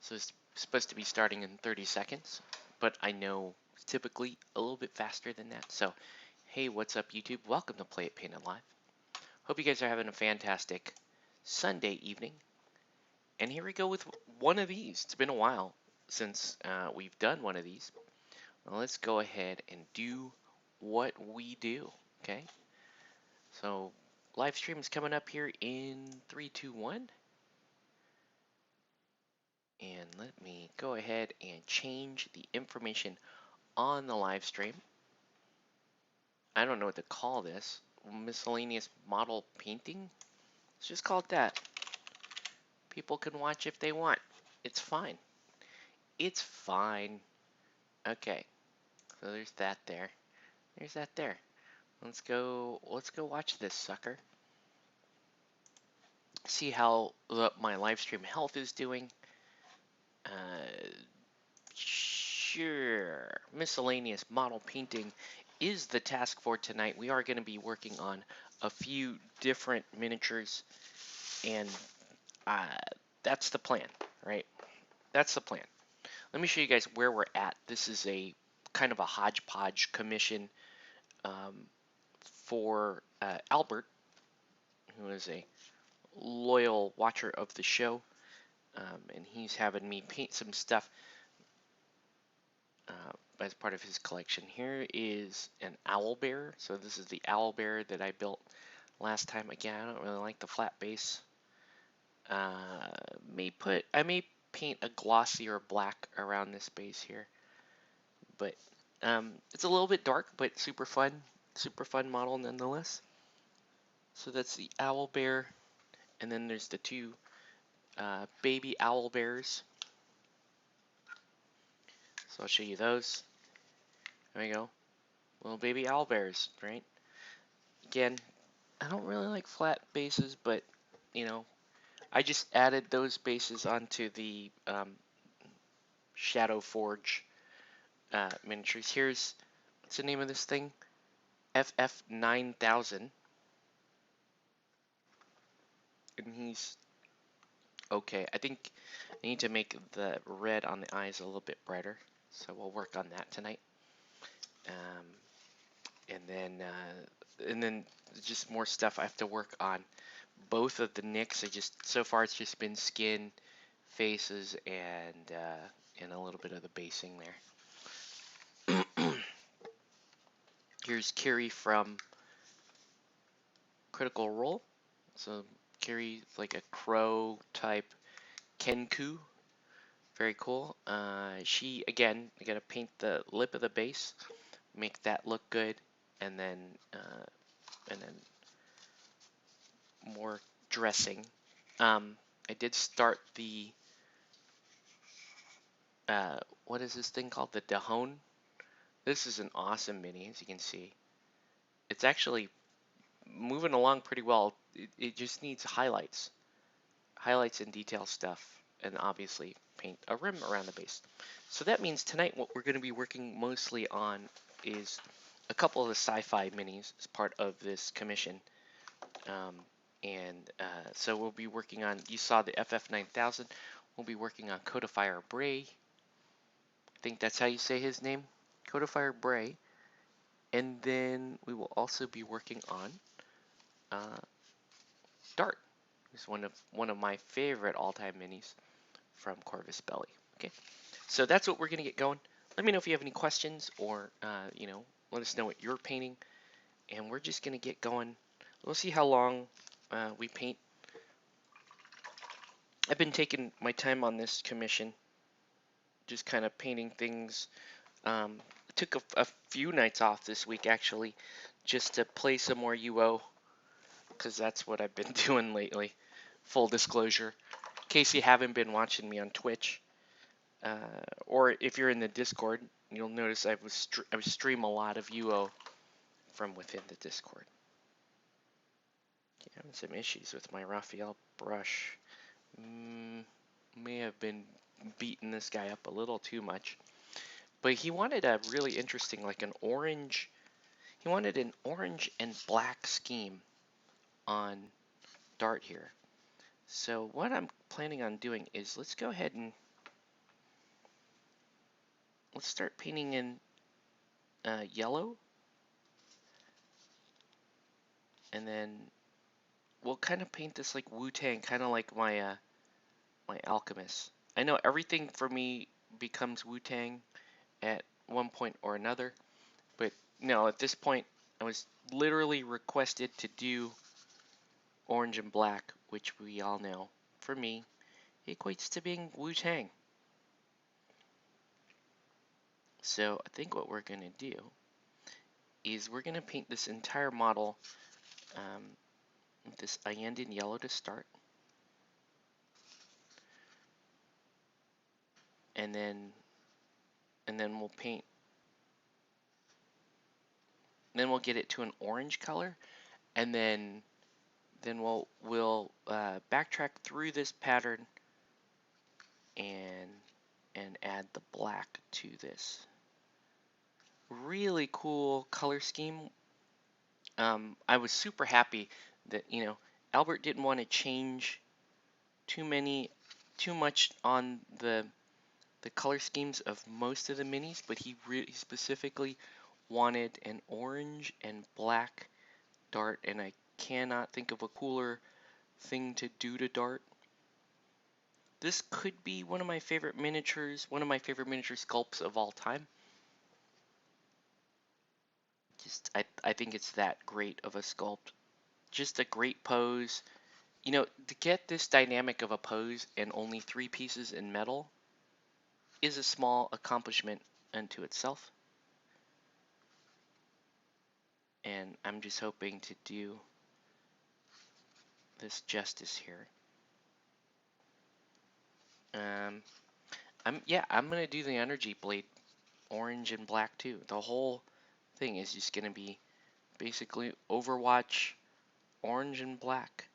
So it's supposed to be starting in 30 seconds, but I know typically a little bit faster than that. So, hey, what's up, YouTube? Welcome to Play It Painted Live. Hope you guys are having a fantastic Sunday evening. And here we go with one of these. It's been a while since we've done one of these. Well, let's go ahead and do what we do, okay? So, live stream is coming up here in 3, 2, 1. And let me go ahead and change the information on the live stream. I don't know what to call this. Miscellaneous model painting? Let's just call it that. People can watch if they want. It's fine. It's fine. Okay. So there's that there. There's that there. Let's go watch this sucker. See how my live stream health is doing. Sure. Miscellaneous model painting is the task for tonight. We are going to be working on a few different miniatures, and that's the plan, right? That's the plan. Let me show you guys where we're at. This is a kind of a hodgepodge commission for Albert, who is a loyal watcher of the show, and he's having me paint some stuff as part of his collection. Here is an owl bear. So this is the owl bear that I built last time. Again, I don't really like the flat base. I may paint a glossier black around this base here, but it's a little bit dark, but super fun model nonetheless. So that's the owl bear, and then there's the two baby owl bears. So I'll show you those. There we go, little baby owl bears, right? Again, I don't really like flat bases, but you know, I just added those bases onto the Shadow Forge miniatures. What's the name of this thing? FF9000. And he's okay. I think I need to make the red on the eyes a little bit brighter, so we'll work on that tonight. And then just more stuff I have to work on. Both of the nicks, so far it's just been skin, faces, and a little bit of the basing there. Here's Kiri from Critical Role. So Kiri, like a crow type Kenku. Very cool. She, again, I gotta paint the lip of the base, make that look good, and then more dressing. I did start the what is this thing called? The Dahone. This is an awesome mini, as you can see. It's actually moving along pretty well. It just needs highlights and detail stuff, and obviously paint a rim around the base. So that means tonight what we're going to be working mostly on is a couple of the sci-fi minis as part of this commission. So we'll be working on, you saw the FF9000, we'll be working on Codifier Bray. I think that's how you say his name, Codifier Bray. And then we will also be working on Dart. It's one of my favorite all-time minis from Corvus Belli. Okay, so that's what we're gonna get going. Let me know if you have any questions, or let us know what you're painting, and we're just gonna get going. We'll see how long we paint. I've been taking my time on this commission, just kind of painting things. Took a few nights off this week actually, just to play some more UO, because that's what I've been doing lately. Full disclosure, in case you haven't been watching me on Twitch, or if you're in the Discord, you'll notice I stream a lot of UO from within the Discord. Okay, having some issues with my Raphael brush. May have been beating this guy up a little too much. But he wanted a really interesting, like an orange. He wanted an orange and black scheme on Dart here. So what I'm planning on doing is, let's go ahead and let's start painting in yellow, and then we'll kind of paint this like Wu-Tang, kind of like my alchemist. I know everything for me becomes Wu-Tang at one point or another, but no, at this point I was literally requested to do orange and black, which we all know, for me, equates to being Wu-Tang. So I think what we're going to do is we're going to paint this entire model with this Ayandan yellow to start. And then we'll paint, then we'll get it to an orange color, and then we'll backtrack through this pattern and add the black to this. Really cool color scheme. I was super happy that, you know, Albert didn't want to change too much on the color schemes of most of the minis, but he really specifically wanted an orange and black dart, and I cannot think of a cooler thing to do to dart. This could be one of my favorite miniatures, one of my favorite miniature sculpts of all time. Just, I think it's that great of a sculpt. Just a great pose. You know, to get this dynamic of a pose and only 3 pieces in metal is a small accomplishment unto itself. And I'm just hoping to do this justice here. I'm gonna do the energy blade orange and black too. The whole thing is just gonna be basically Overwatch orange and black.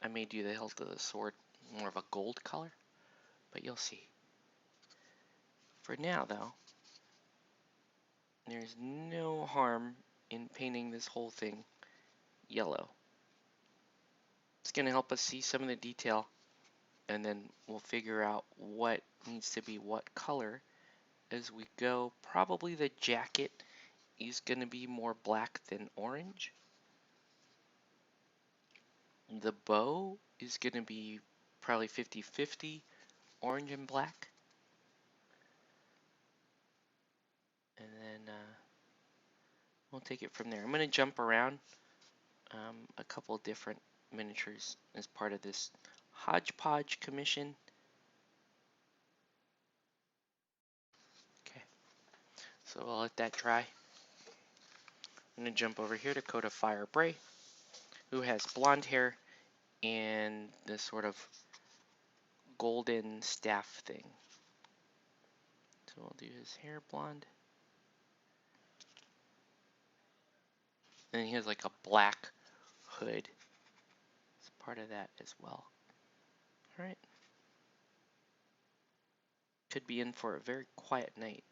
I may do the hilt of the sword more of a gold color, but you'll see. For now though, there's no harm in painting this whole thing yellow. It's gonna help us see some of the detail, and then we'll figure out what needs to be what color as we go. Probably the jacket is going to be more black than orange. The bow is going to be probably 50-50 orange and black. And then we'll take it from there. I'm going to jump around a couple different miniatures as part of this hodgepodge commission. Okay, so I'll let that dry. I'm going to jump over here to Codifier Bray, who has blonde hair and this sort of golden staff thing. So we'll do his hair blonde. And he has like a black hood. It's part of that as well. Alright. Could be in for a very quiet night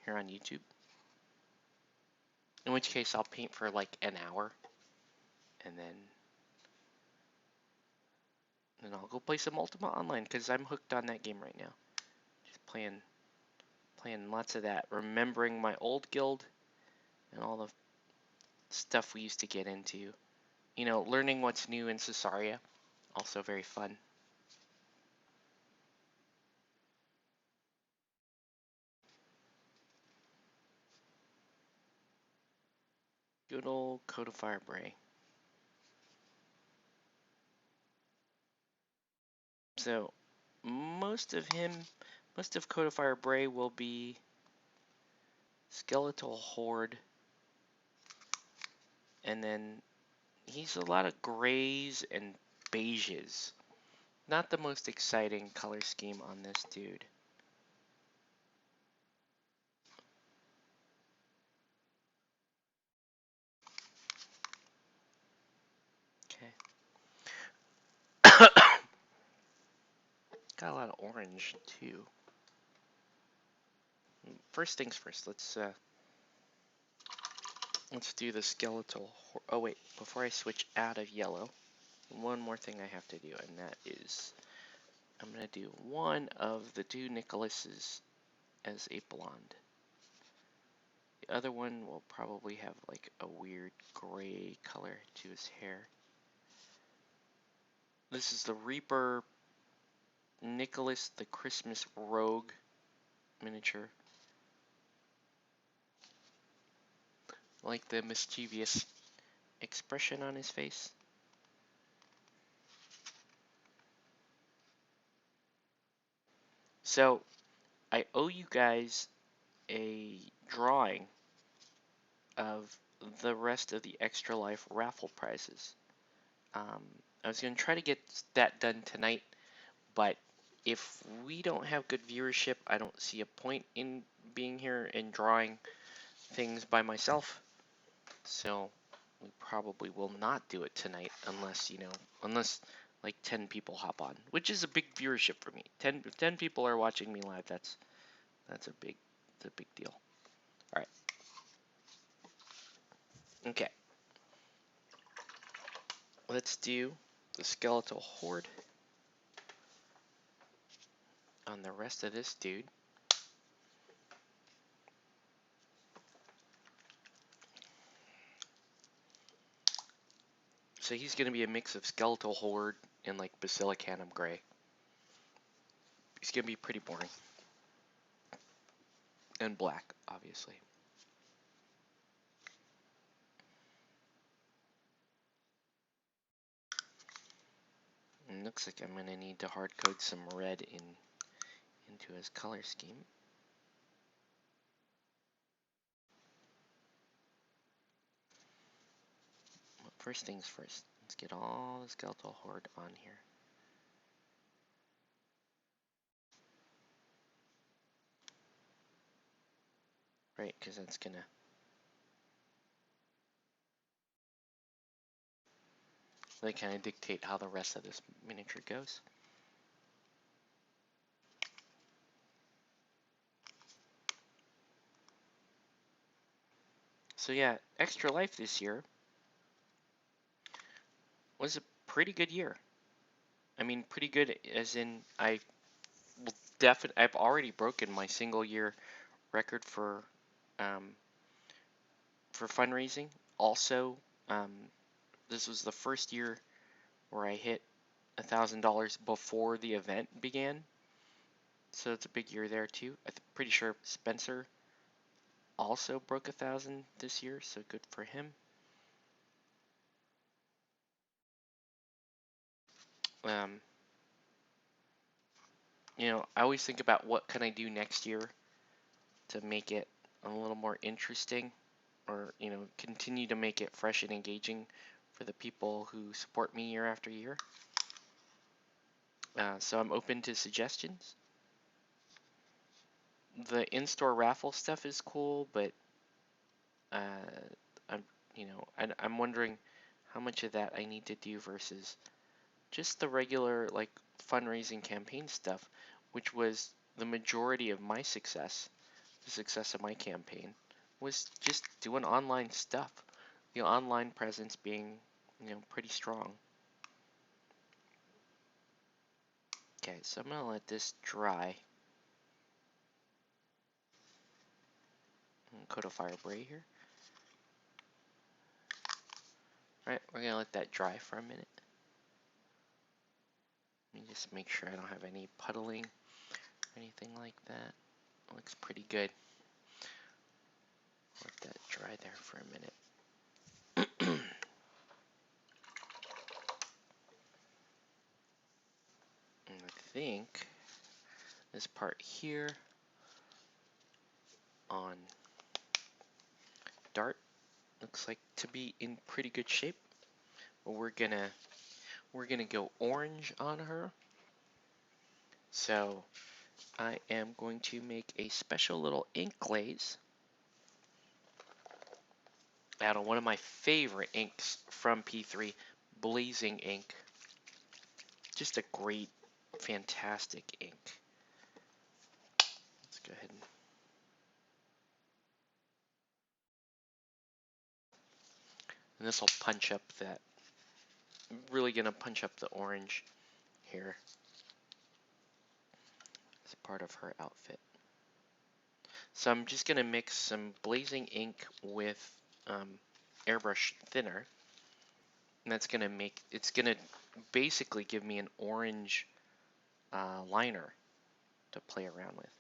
here on YouTube. In which case I'll paint for like an hour. And then I'll go play some Ultima Online because I'm hooked on that game right now. Just playing lots of that. Remembering my old guild and all the stuff we used to get into. You know, learning what's new in Cesaria. Also very fun. Good old Codifier Bray. So, most of Codifier Bray will be Skeletal Horde, and then he's a lot of grays and beiges. Not the most exciting color scheme on this dude. Okay. Got a lot of orange too. First things first, let's Let's do the skeletal. Oh wait, before I switch out of yellow, one more thing I have to do, and that is I'm gonna do one of the two Nicholases as a blonde. The other one will probably have like a weird gray color to his hair. This is the Reaper Nicholas the Christmas Rogue miniature. Like the mischievous expression on his face. So, I owe you guys a drawing of the rest of the Extra Life raffle prizes. I was going to try to get that done tonight, but if we don't have good viewership, I don't see a point in being here and drawing things by myself. So we probably will not do it tonight unless, unless like 10 people hop on, which is a big viewership for me. 10 people are watching me live. That's a big deal. All right. Okay. Let's do the skeletal horde on the rest of this dude. So he's going to be a mix of skeletal horde and like basilicanum gray. He's going to be pretty boring. And black, obviously. And looks like I'm going to need to hard code some red into his color scheme. Well, first things first, let's get all the skeletal horde on here. Right, because that's going to really kind of dictate how the rest of this miniature goes. So yeah, Extra Life this year was a pretty good year. I mean, pretty good as in I've already broken my single year record um, for fundraising. Also, um, this was the first year where I hit $1,000 before the event began. So it's a big year there too. I'm pretty sure Spencer also broke 1,000 this year, so good for him. Um, I always think about what can I do next year to make it a little more interesting, or continue to make it fresh and engaging for the people who support me year after year. So I'm open to suggestions. The in-store raffle stuff is cool, but I'm I'm wondering how much of that I need to do versus just the regular like fundraising campaign stuff, which was the majority of my success. The success of my campaign was just doing online stuff. The online presence being, pretty strong. Okay, so I'm gonna let this dry. Codifier Bray here. Alright, we're gonna let that dry for a minute. Let me just make sure I don't have any puddling or anything like that. It looks pretty good. Let that dry there for a minute. And I think this part here on Dart looks like to be in pretty good shape. But we're gonna go orange on her. So I am going to make a special little ink glaze out of one of my favorite inks from P3, Blazing Ink. Just a great, fantastic ink. Let's go ahead and And this will punch up that, really gonna punch up the orange here as a part of her outfit. So I'm just gonna mix some blazing ink with airbrush thinner, and that's gonna make, it's gonna basically give me an orange liner to play around with.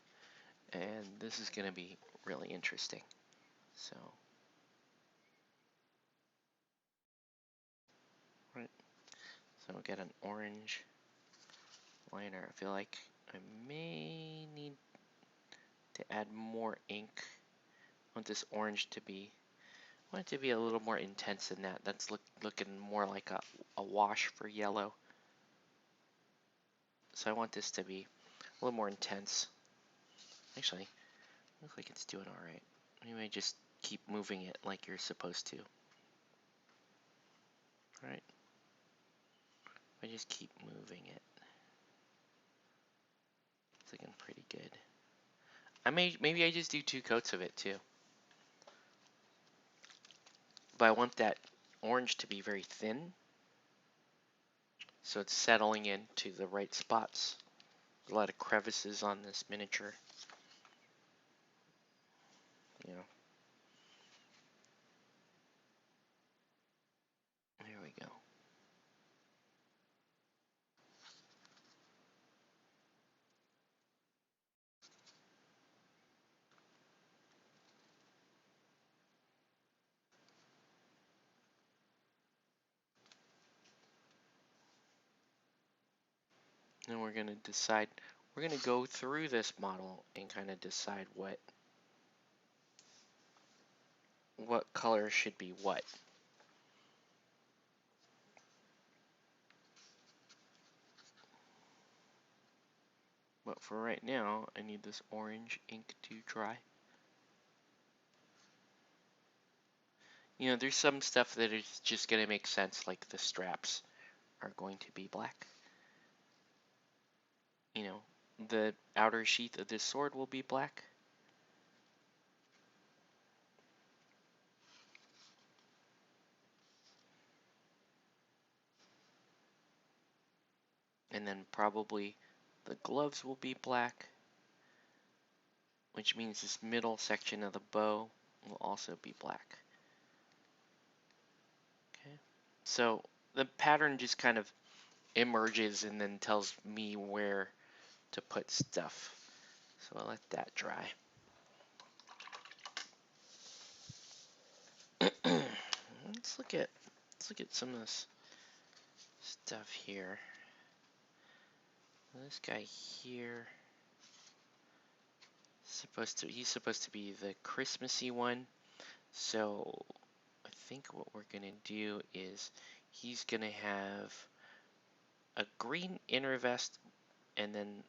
And this is gonna be really interesting. So, right, so we'll get an orange liner. I feel like I may need to add more ink. I want this orange to be, I want it to be a little more intense than that. That's looking more like a wash for yellow. So I want this to be a little more intense. Actually, looks like it's doing alright. Anyway, just keep moving it like you're supposed to. Alright? I just keep moving it. It's looking pretty good. Maybe I just do 2 coats of it too. But I want that orange to be very thin, so it's settling into the right spots. A lot of crevices on this miniature. You know. There we go. And we're gonna decide, we're gonna go through this model and kind of decide what color should be what. But for right now, I need this orange ink to dry. You know, there's some stuff that is just gonna make sense, like the straps are going to be black. You know, the outer sheath of this sword will be black. And then probably the gloves will be black, which means this middle section of the bow will also be black. Okay, so the pattern just kind of emerges and then tells me where to put stuff. So I'll let that dry. Let's look at some of this stuff here. This guy here, he's supposed to be the Christmassy one. So I think what we're gonna do is he's gonna have a green inner vest, and then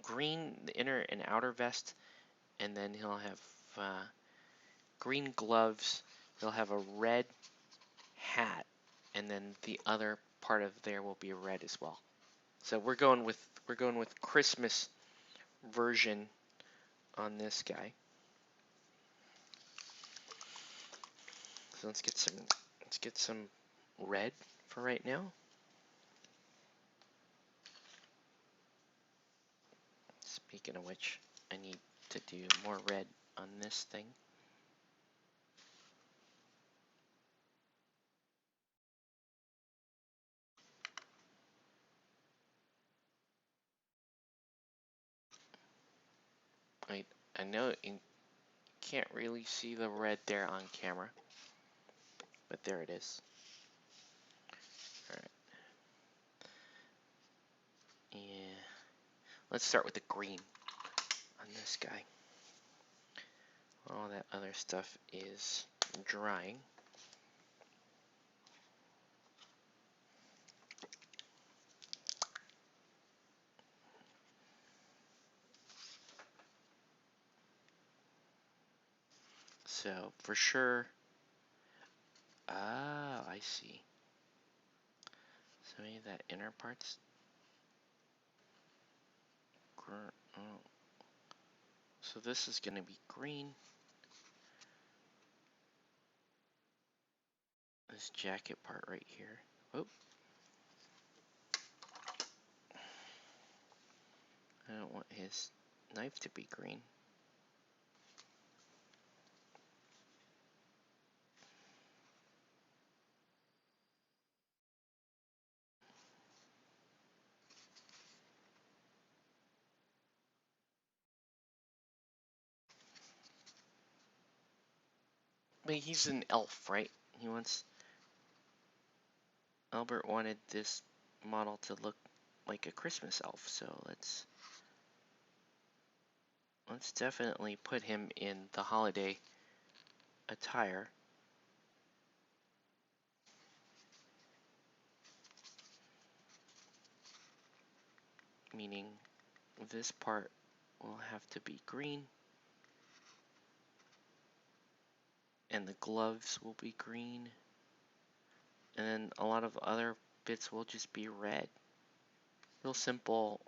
green the inner and outer vest, and then he'll have green gloves. He'll have a red hat, and then the other part of there will be red as well. So we're going with Christmas version on this guy. So let's get some red for right now. Speaking of which, I need to do more red on this thing. I know you can't really see the red there on camera, but there it is. Alright. Yeah. Let's start with the green on this guy. All that other stuff is drying. So for sure, I see. So maybe that inner part's oh. So this is going to be green. this jacket part right here. Oh, I don't want his knife to be green. But he's an elf, right? Albert wanted this model to look like a Christmas elf, so let's definitely put him in the holiday attire. Meaning this part will have to be green, and the gloves will be green, and then a lot of other bits will just be red. Real simple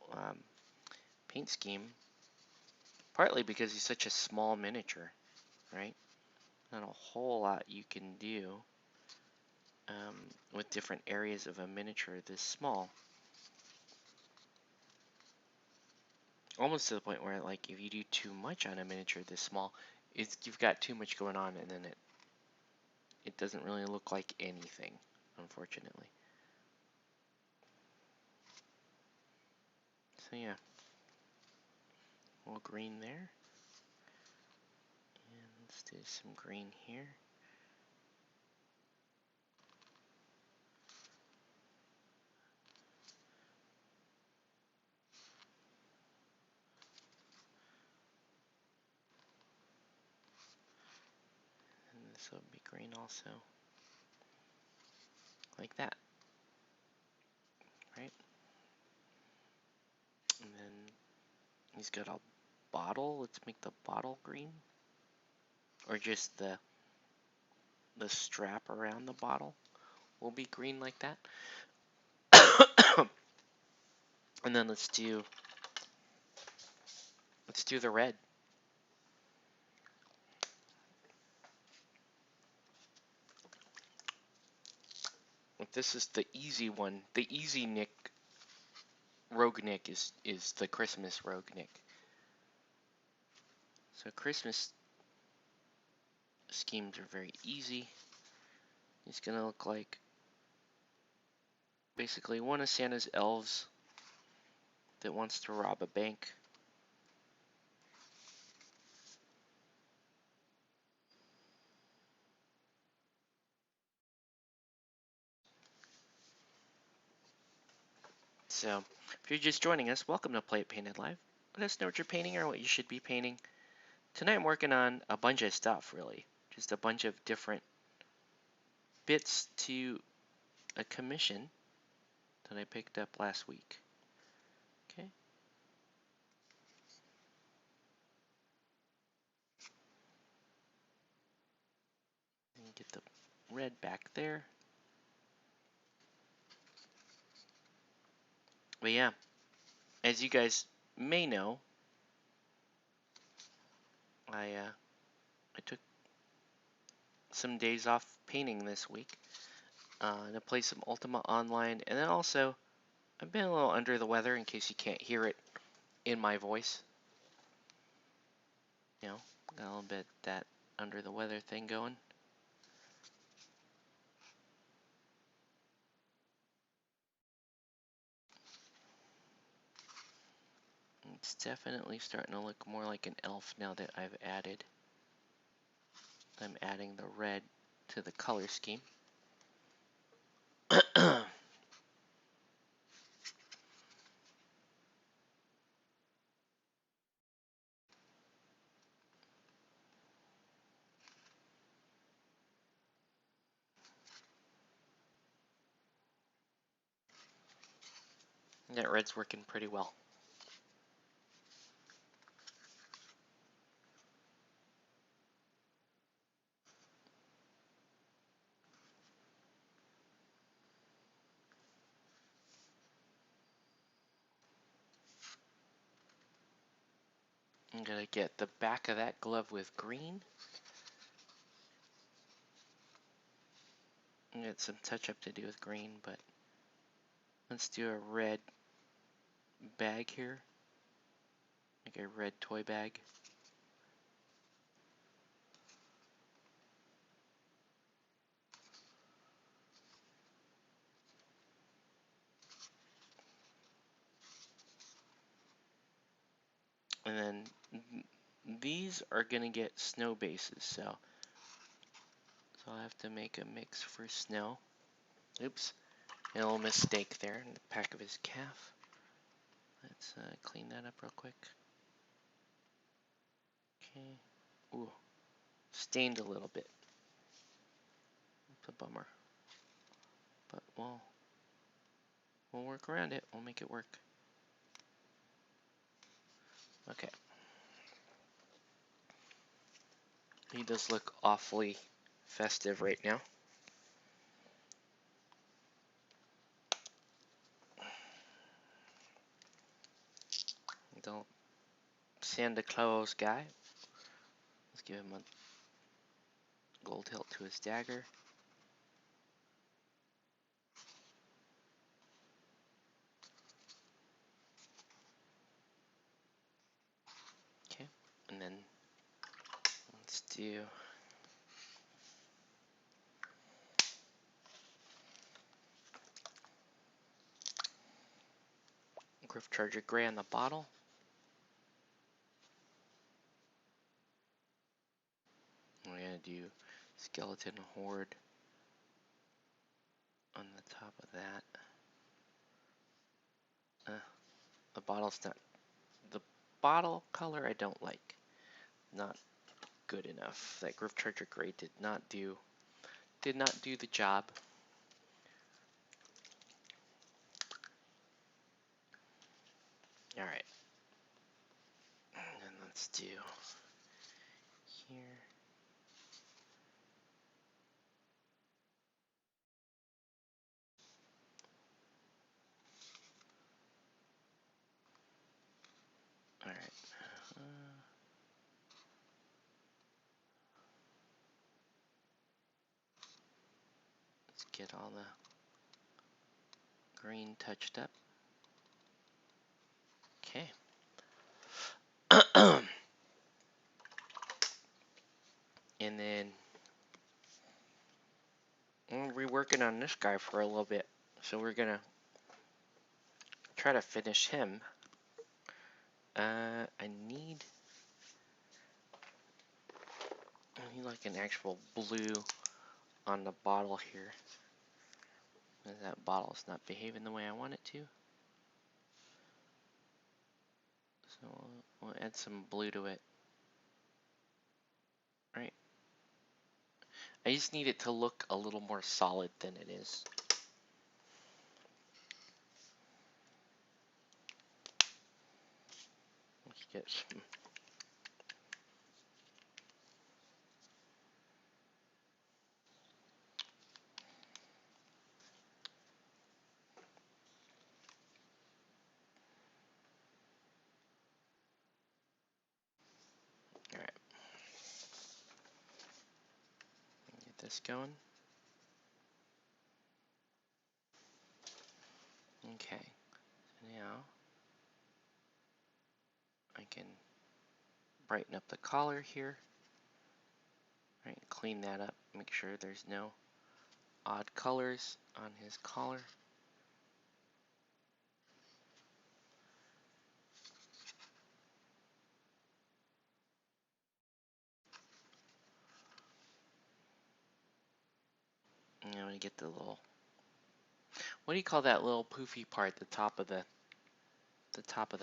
paint scheme, partly because he's such a small miniature, right? Not a whole lot you can do with different areas of a miniature this small. Almost to the point where, like, if you do too much on a miniature this small, you've got too much going on, and then it doesn't really look like anything, unfortunately. So yeah, a little green there, and let's do some green here. And this will be green also, like that, right? And then he's got a bottle. Let's make the bottle green, or just the strap around the bottle will be green like that. And then let's do the red. This is the easy one. The easy Nick, Rogue Nick is the Christmas Rogue Nick. So Christmas schemes are very easy. He's gonna look like basically one of Santa's elves that wants to rob a bank. So, if you're just joining us, welcome to Play It Painted Live. Let us know what you're painting or what you should be painting. Tonight I'm working on a bunch of stuff, really. Just a bunch of different bits to a commission that I picked up last week. Okay. And get the red back there. But yeah, as you guys may know, I took some days off painting this week to play some Ultima Online, and then also I've been a little under the weather in case you can't hear it in my voice. You know, got a little bit that under the weather thing going. It's definitely starting to look more like an elf now that I'm adding the red to the color scheme. That red's working pretty well. I'm gonna get the back of that glove with green. I got some touch up to do with green, but let's do a red bag here, like a red toy bag. And then these are gonna get snow bases, so I'll have to make a mix for snow. Oops, a little mistake there in the back of his calf. Let's clean that up real quick. Okay. Ooh, stained a little bit. It's a bummer, but we'll work around it. We'll make it work. Okay. He does look awfully festive right now. The Santa Claus guy. Let's give him a gold hilt to his dagger. Okay, and then let's do Griff Charger Gray on the bottle. We're gonna do Skeleton Horde on the top of that. The bottle's not, the bottle color I don't like. Not good enough. That Griff Charger Gray did not do the job. All right, and then let's do here. All right. Let's get all the green touched up. Okay. And then we'll be working on this guy for a little bit. So we're gonna try to finish him. I need like an actual blue on the bottle here. And that bottle's not behaving the way I want it to. So we'll add some blue to it. Right. I just need it to look a little more solid than it is. Let's get some. All right. Get this going. Okay. Now I can brighten up the collar here. Right, clean that up. Make sure there's no odd colors on his collar. And I'm gonna get the little, what do you call that little poofy part, the top of the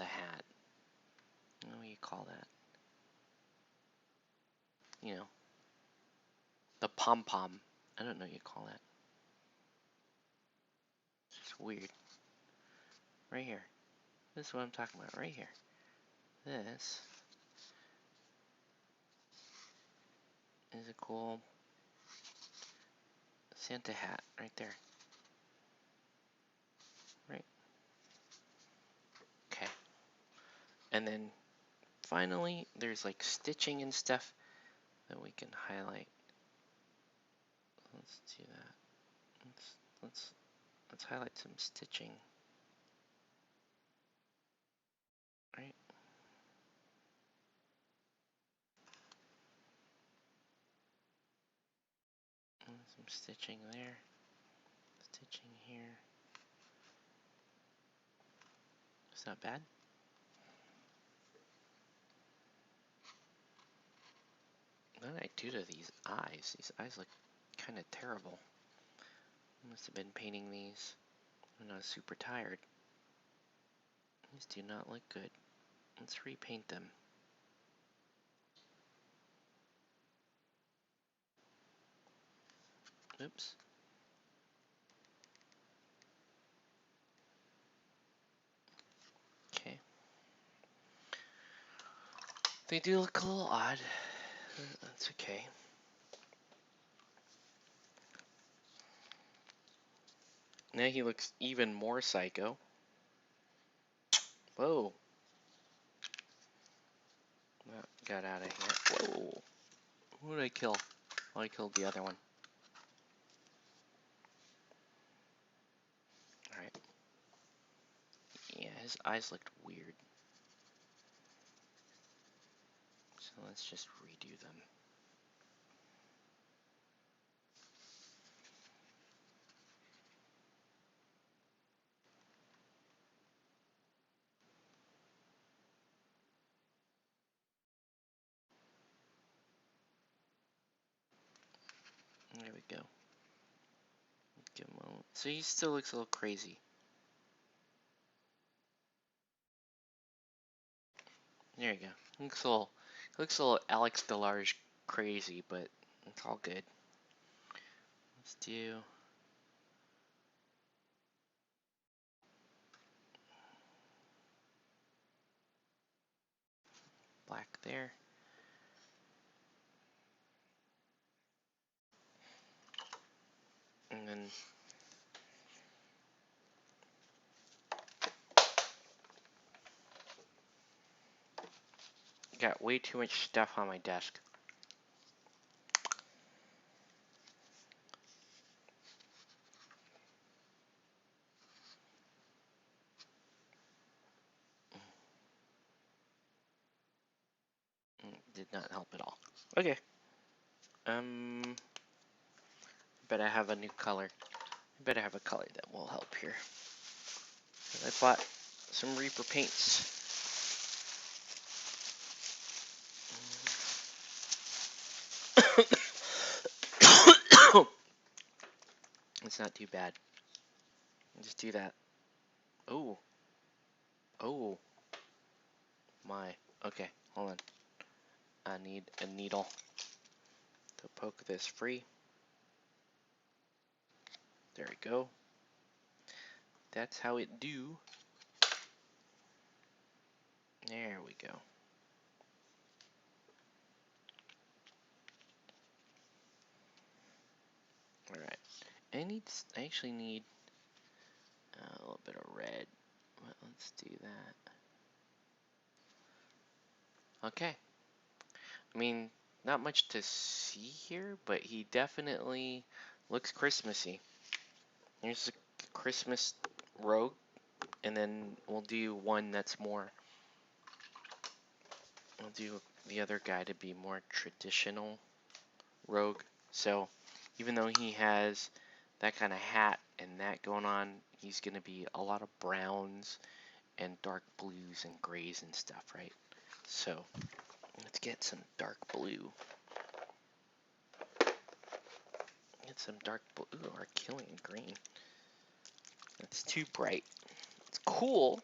hat? What do you call that? You know, the pom-pom. I don't know what you call that. It's just weird. Right here. This is what I'm talking about, right here. This is a cool Santa hat right there. Right. Okay. And then finally, there's like stitching and stuff that we can highlight. Let's do that. Let's highlight some stitching. Right. And some stitching there. Stitching here. It's not bad. What did I do to these eyes? These eyes look kind of terrible. I must have been painting these when I was super tired. These do not look good. Let's repaint them. Oops. Okay. They do look a little odd. That's okay. Now he looks even more psycho. Whoa. Got out of here. Whoa. Who did I kill? Oh, I killed the other one. Alright. Yeah, his eyes looked weird. So let's just redo them. There we go. Give him a moment. So he still looks a little crazy. There you go. Looks a little Alex Delarge crazy, but it's all good. Let's do black there. And then got way too much stuff on my desk. Did not help at all. Okay. Bet I have a new color. I bet I have a color that will help here. I bought some Reaper paints. It's not too bad. Just do that. Oh. Oh. My. Okay, hold on. I need a needle to poke this free. There we go. That's how it do. There we go. Alright. I actually need a little bit of red. But let's do that. Okay. I mean, not much to see here, but he definitely looks Christmassy. Here's a Christmas rogue, and then we'll do one that's more. We'll do the other guy to be more traditional rogue. So even though he has that kind of hat and that going on, he's going to be a lot of browns and dark blues and grays and stuff, right? So let's get some dark blue. Get some dark blue. Ooh, Archillian green. That's too bright. It's cool.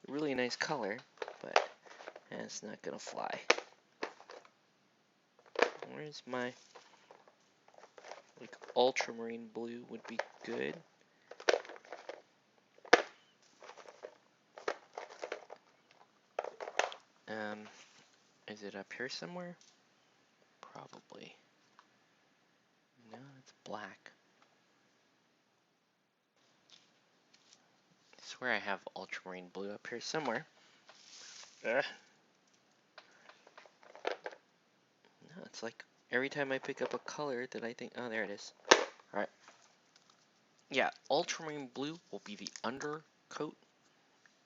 Really nice color, but it's not gonna fly. Where's my ultramarine blue would be good. Is it up here somewhere? Probably. No, it's black. I swear I have ultramarine blue up here somewhere. No, it's like every time I pick up a color that I think, oh, there it is. Alright. Yeah, ultramarine blue will be the undercoat,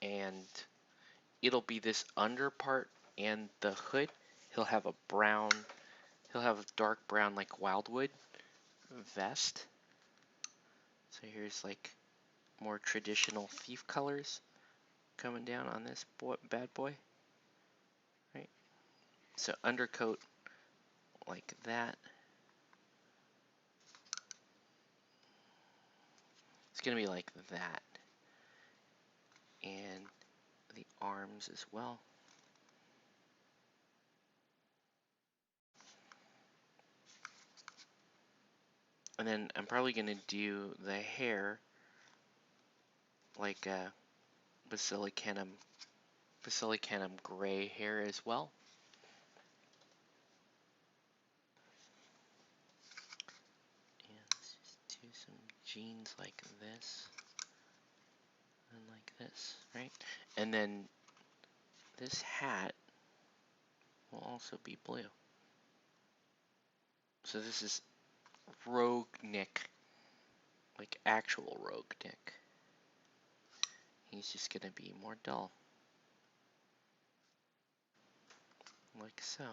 and it'll be this under part and the hood. He'll have a brown, he'll have a dark brown like wildwood vest. So here's like more traditional thief colors coming down on this bad boy, right? So undercoat like that. It's gonna be like that, and the arms as well. And then I'm probably gonna do the hair like a Basilicanum gray hair as well. And let's just do some jeans like this and like this, right? And then this hat will also be blue. So this is Rogue Nick, like actual Rogue Nick. He's just gonna be more dull, like so.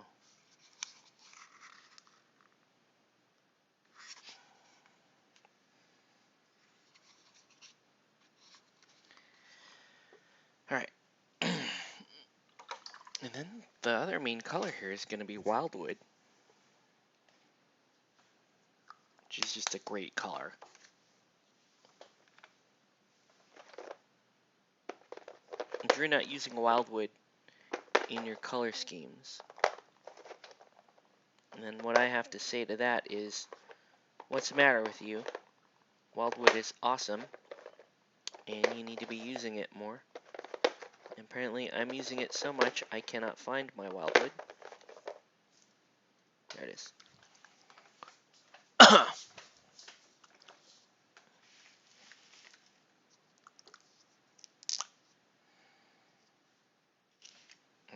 Alright. And then the other main color here is gonna be Wildwood, which is just a great color. If you're not using Wildwood in your color schemes, then what I have to say to that is, what's the matter with you? Wildwood is awesome, and you need to be using it more. And apparently I'm using it so much I cannot find my Wildwood. There it is.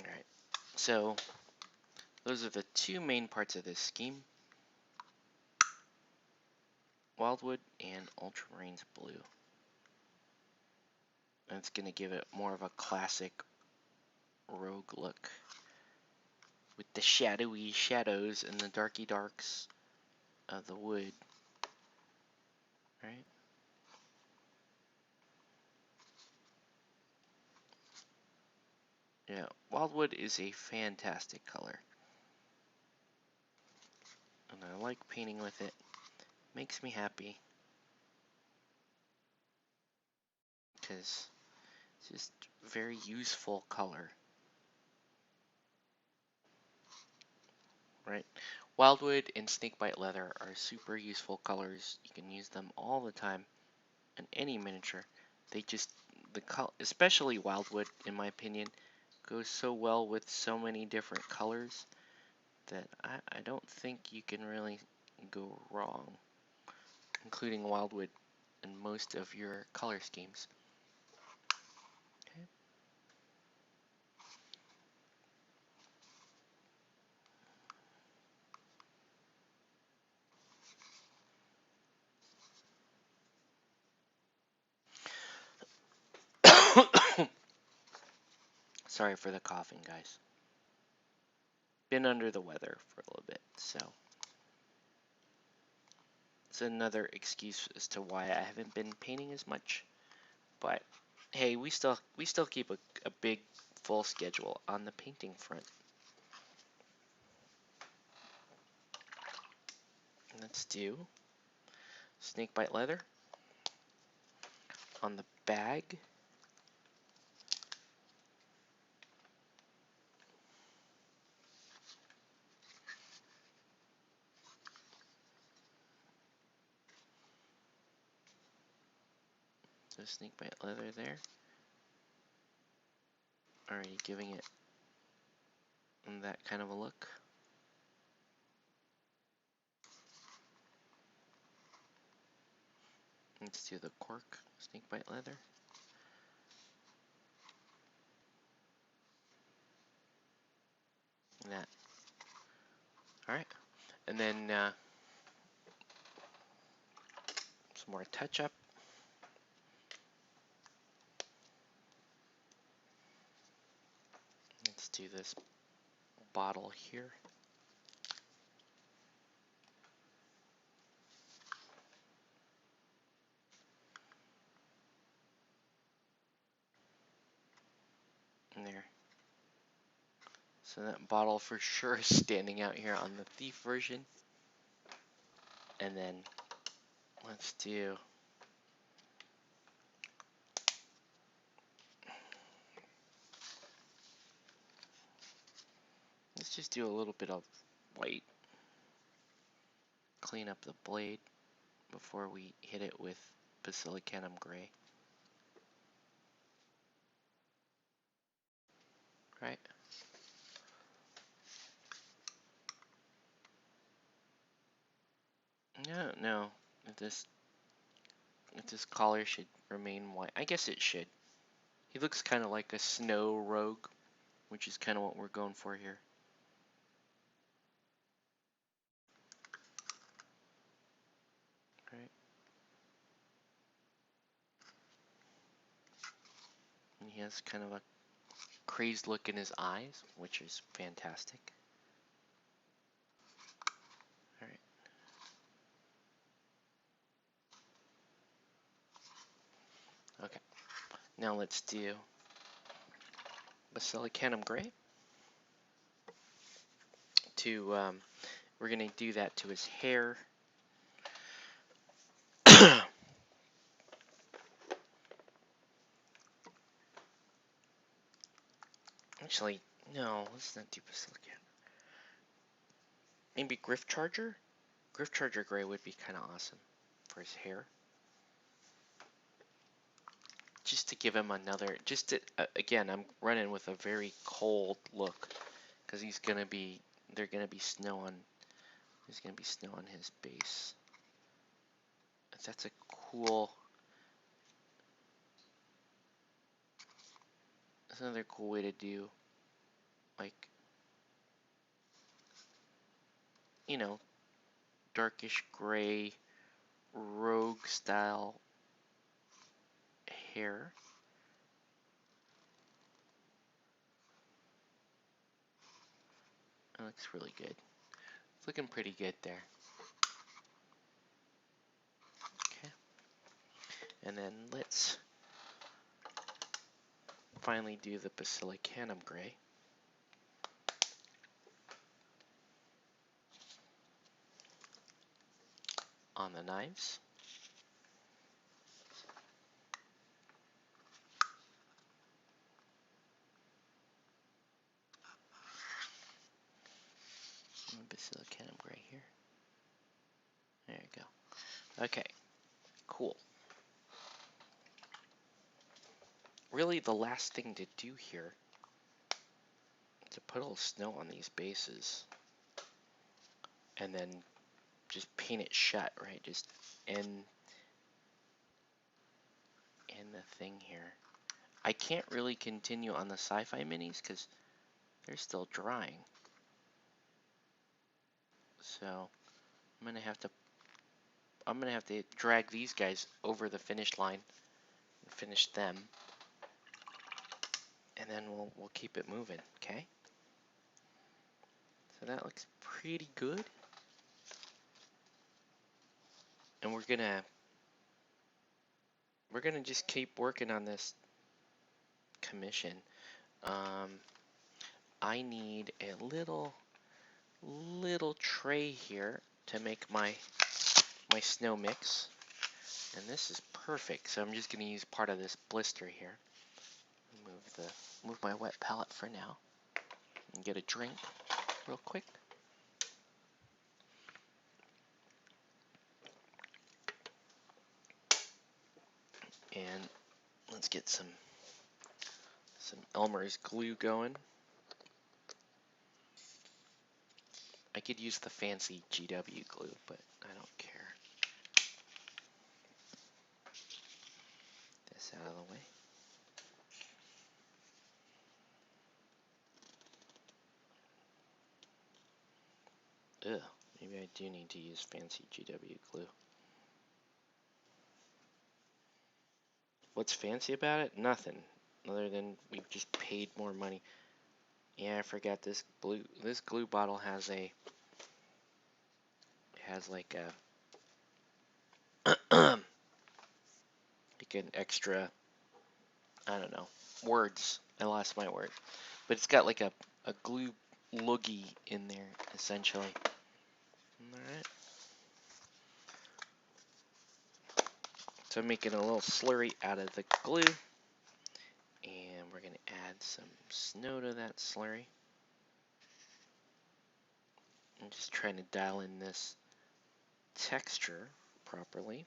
Alright, so those are the two main parts of this scheme. Wildwood and Ultramarines Blue. And it's going to give it more of a classic rogue look, with the shadowy shadows and the darky darks of the wood, right? Yeah, Wildwood is a fantastic color, and I like painting with it. Makes me happy, because it's just very useful color, right? Wildwood and Snakebite Leather are super useful colors. You can use them all the time in any miniature. They just, especially Wildwood, in my opinion, goes so well with so many different colors that I don't think you can really go wrong, including Wildwood in most of your color schemes. Okay. Sorry for the coughing, guys. Been under the weather for a little bit, so it's another excuse as to why I haven't been painting as much. But hey, we still keep a big full schedule on the painting front. Let's do Snakebite Leather on the bag. So Snakebite Leather there. Already giving it that kind of a look. Let's do the cork Snakebite Leather. That. Alright. And then some more touch up. do this bottle here. And there. So that bottle for sure is standing out here on the Thief version. And then let's just do a little bit of white. Clean up the blade before we hit it with Miscellaneous gray. Right? No. If this collar should remain white. I guess it should. He looks kind of like a snow rogue, which is kind of what we're going for here. Right? And he has kind of a crazed look in his eyes, which is fantastic. Alright. Okay. Now let's do Miscellaneous gray. We're going to do that to his hair. Actually, no, let's not do Miscellaneous. Maybe Griff Charger? Griff Charger gray would be kind of awesome for his hair. Just to give him another, again, I'm running with a very cold look because there's gonna be snow on his base. That's a cool, that's another cool way to do, like, darkish gray, rogue style hair. That looks really good. It's looking pretty good there. Okay. And then let's finally do the Miscellaneous gray. On the knives. Miscellaneous gray here. There you go. Okay, cool. Really, the last thing to do here is to put a little snow on these bases, and then just paint it shut, right? Just end the thing here. I can't really continue on the sci-fi minis because they're still drying. So I'm gonna have to drag these guys over the finish line and finish them, and then we'll keep it moving, okay? So that looks pretty good. And we're gonna just keep working on this commission. I need a little tray here to make my snow mix, and this is perfect. So I'm just gonna use part of this blister here. Move my wet palette for now, and get a drink real quick. And let's get some Elmer's glue going. I could use the fancy GW glue, but I don't care. This out of the way. Ugh, maybe I do need to use fancy GW glue. What's fancy about it? Nothing, other than we've just paid more money. Yeah, I forgot this glue bottle has like a like an extra, I don't know, words. I lost my word. But it's got like a glue loogie in there, essentially. Alright. So I'm making a little slurry out of the glue. And we're going to add some snow to that slurry. I'm just trying to dial in this texture properly.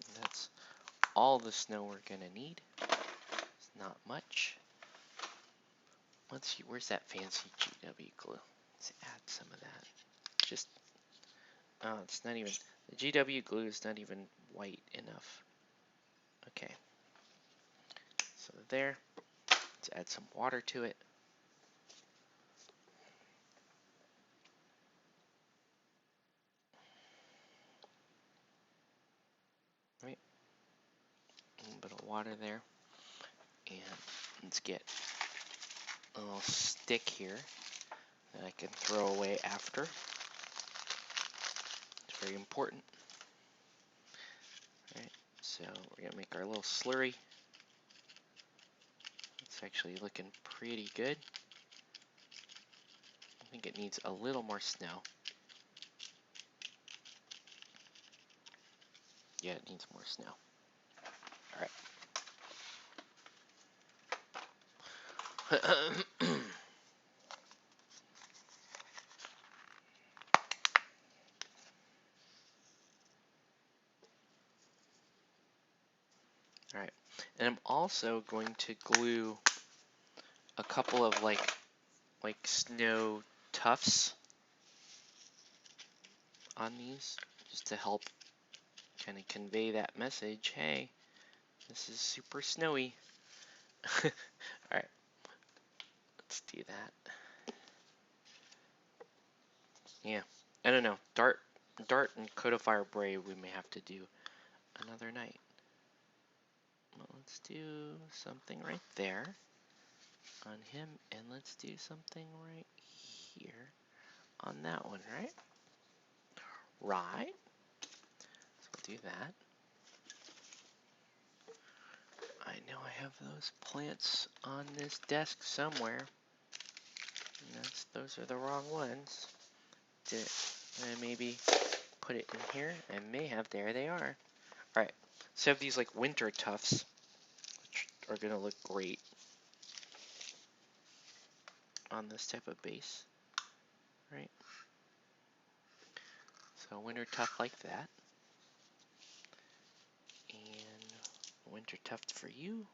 And that's all the snow we're going to need. It's not much. Let's see, where's that fancy GW glue? Let's add some of that. Just, oh, it's not even, the GW glue is not even white enough. Okay. So there, let's add some water to it. Right, a little bit of water there. And let's get a little stick here that I can throw away after. It's very important. Right, so we're gonna make our little slurry. It's actually looking pretty good. I think it needs a little more snow. Yeah, it needs more snow. Alright. Alright, and I'm also going to glue a couple of like snow tufts on these, just to help kind of convey that message. Hey, this is super snowy. Alright, let's do that. Yeah, I don't know. Dart and Codifier Brave we may have to do another night. Well, let's do something right there on him, and let's do something right here on that one, right? Right. So we'll do that. I know I have those plants on this desk somewhere. And those are the wrong ones. Did I maybe put it in here? I may have. There they are. Alright, so I have these like winter tufts, which are going to look great on this type of base. Right? So winter tuft like that. And winter tuft for you.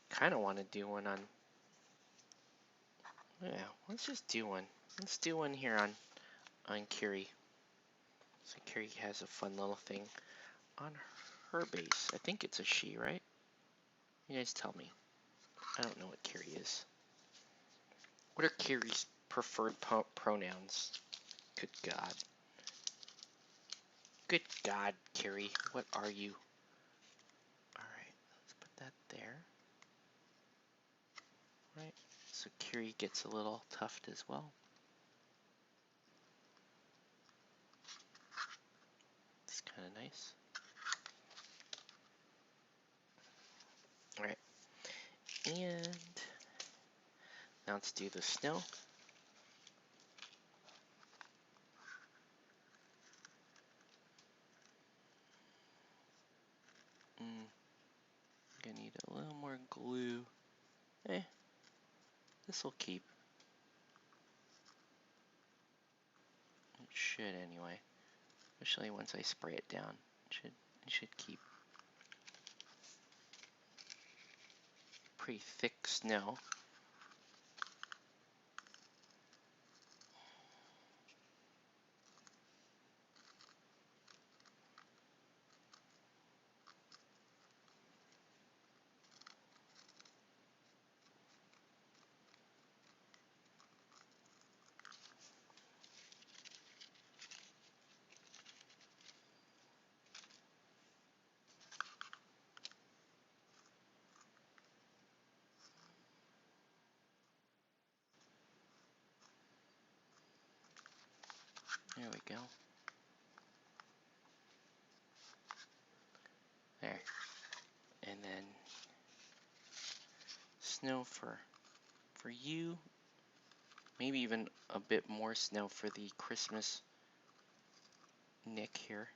Kind of want to do one on, yeah, let's just do one. Let's do one here on Kiri. So Kiri has a fun little thing on her base. I think it's a she, right? You guys tell me. I don't know what Kiri is. What are Kiri's preferred pronouns? Good God. Good God, Kiri. What are you? Alright, let's put that there. Right, so Kiri gets a little tuft as well. It's kind of nice. Alright, and now let's do the snow. Gonna need a little more glue. This will keep. It should anyway. Especially once I spray it down. It should keep. Pretty thick snow. There we go. There. And then snow for you. Maybe even a bit more snow for the Christmas Nick here.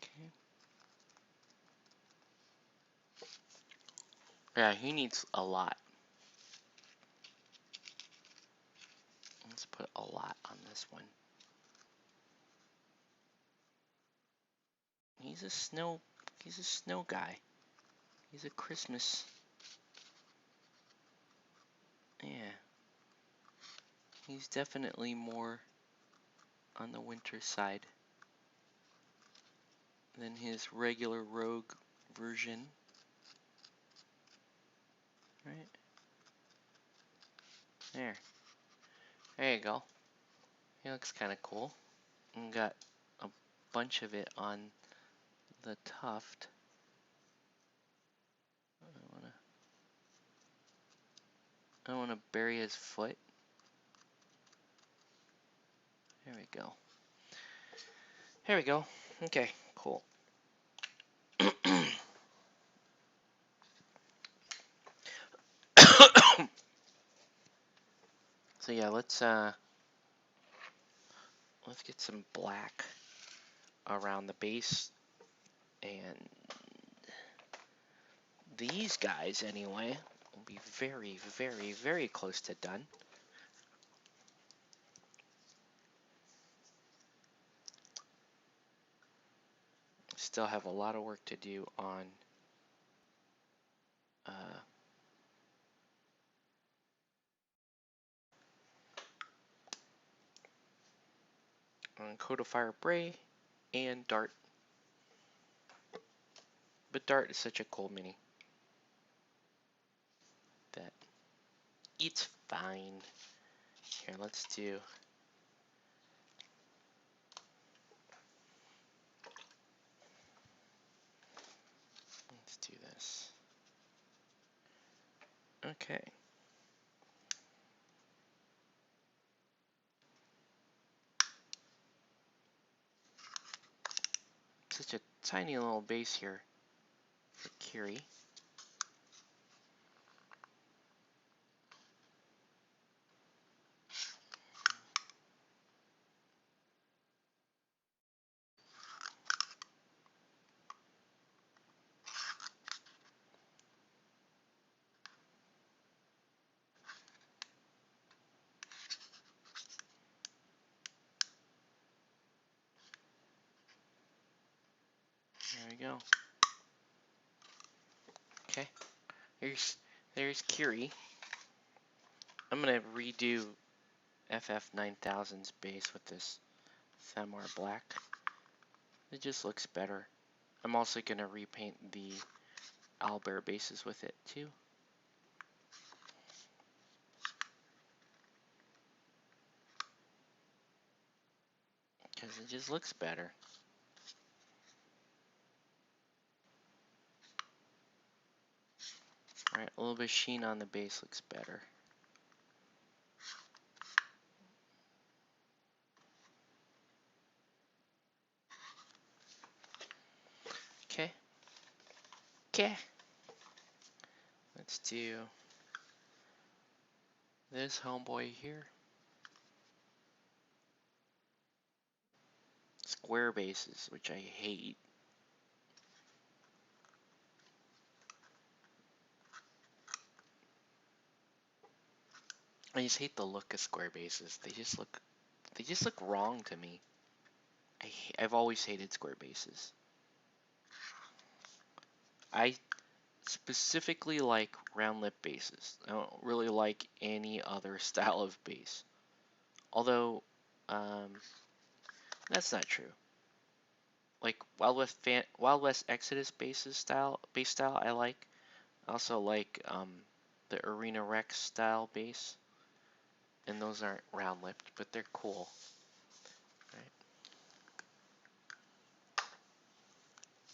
Okay. Yeah, he needs a lot. Let's put a lot on this one. He's a snow guy. He's a Christmas. Yeah. He's definitely more on the winter side than his regular rogue version. Right? There. There you go. He looks kind of cool. And got a bunch of it on the tuft. I wanna bury his foot. There we go. There we go. Okay, cool. So yeah, let's get some black around the base, and these guys anyway will be very, very, very close to done. Still have a lot of work to do on Codifier Bray and Dart. But Dart is such a cool mini that it's fine. Here, let's do this. Okay. Such a tiny little base here for Kiri. There we go. Okay. There's Kiri. I'm gonna redo FF9000's base with this Thamar Black. It just looks better. I'm also gonna repaint the Owlbear bases with it too. Because it just looks better. Alright, a little bit of sheen on the base looks better. Okay. Okay. Let's do this homeboy here. Square bases, which I hate. I just hate the look of square bases. They just look wrong to me. I've always hated square bases. I specifically like round lip bases. I don't really like any other style of base. Although, that's not true. Like Wild West Exodus base style I like. I also like the Arena Rex style base, and those aren't round lipped, but they're cool. Right.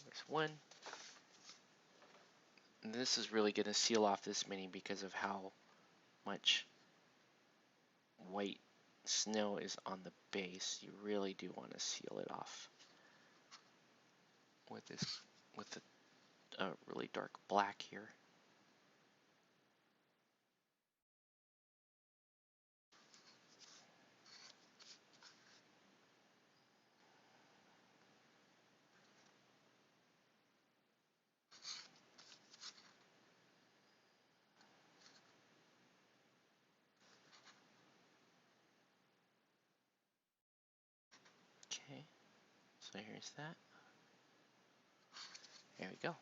There's one. And this is really going to seal off this mini because of how much white snow is on the base. You really do want to seal it off with the really dark black here. Okay, so here's that. There we go.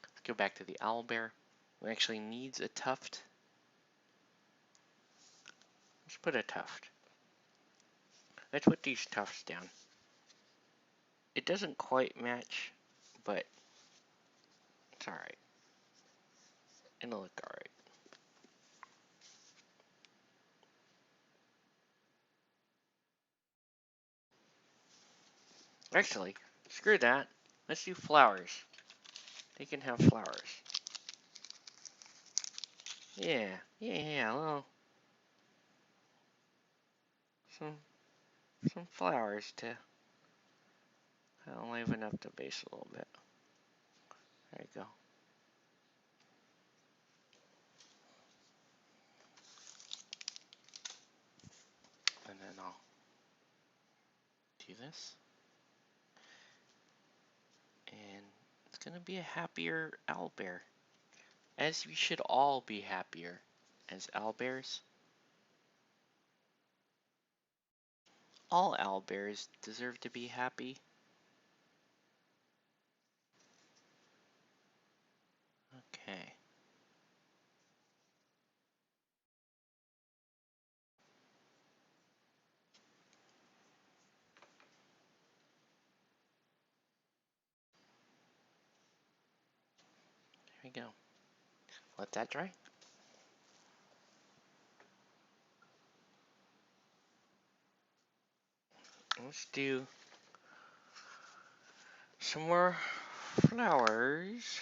Let's go back to the owlbear, who actually needs a tuft. Let's put a tuft. Let's put these tufts down. It doesn't quite match, but it's alright. It'll look alright. Actually, screw that. Let's do flowers. They can have flowers. Yeah, well, some flowers to liven up the base a little bit. There you go. And then I'll do this. And it's going to be a happier owlbear. As we should all be happier as owlbears. All owlbears deserve to be happy. Okay. There we go. Let that dry. Let's do some more flowers.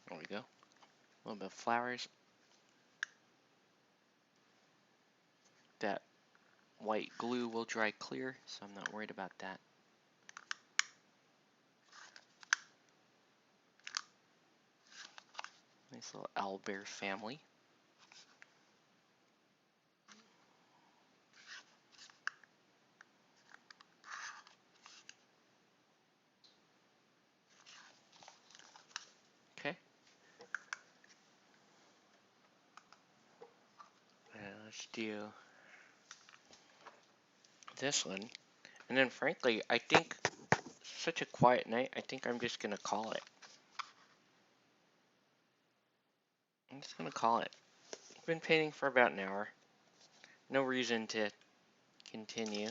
There we go. A little bit of flowers. That white glue will dry clear, so I'm not worried about that. Nice little owlbear family. Okay. And let's do this one. And then frankly, I think such a quiet night, I think I'm just gonna call it. I'm just gonna call it. I've been painting for about an hour. No reason to continue.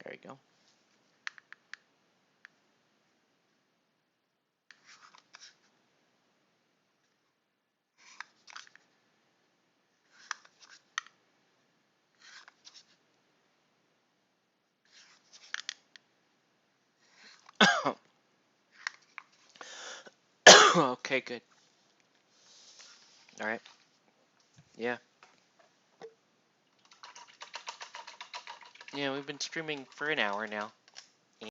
There we go. Okay, good. All right. Yeah. Yeah, we've been streaming for an hour now.